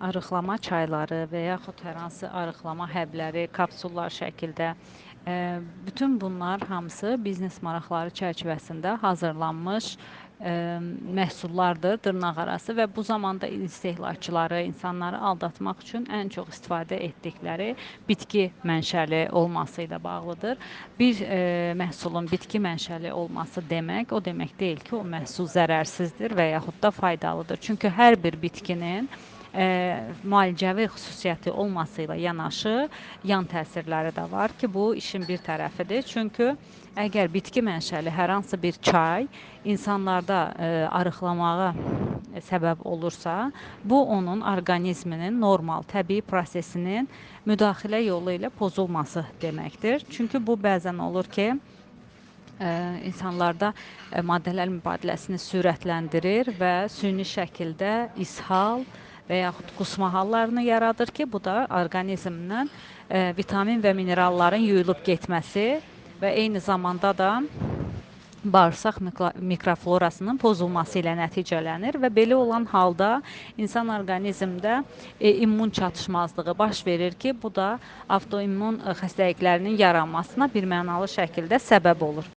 Arıqlama çayları və yaxud hər hansı arıqlama həbləri, kapsullar şəkildə, bütün bunlar hamısı biznes maraqları çərçivəsində hazırlanmış məhsullardır, dırnaqarası və bu zamanda istehlakçıları, insanları aldatmaq üçün ən çox istifadə etdikləri bitki mənşəli olması ilə bağlıdır. Bir məhsulun bitki mənşəli olması demək, o demək deyil ki, o məhsul zərərsizdir və yaxud da faydalıdır. Çünki hər bir bitkinin müalicəvi xüsusiyyəti olması ilə yanaşı yan təsirləri də var ki, bu işin bir tərəfidir. Çünki əgər bitki mənşəli hər hansı bir çay insanlarda arıqlamağa səbəb olursa, bu onun orqanizminin normal, təbii prosesinin müdaxilə yolu ilə pozulması deməkdir. Çünki bu bəzən olur ki, insanlarda maddələr mübadiləsini sürətləndirir və süni şəkildə ishal və yaxud qusma hallarını yaradır ki, bu da orqanizmdən vitamin və mineralların yuyulub getməsi və eyni zamanda da bağırsaq mikroflorasının pozulması ilə nəticələnir və belə olan halda insan orqanizmdə immun çatışmazlığı baş verir ki, bu da avtoimmun xəstəliklərinin yaranmasına birmənalı şəkildə səbəb olur.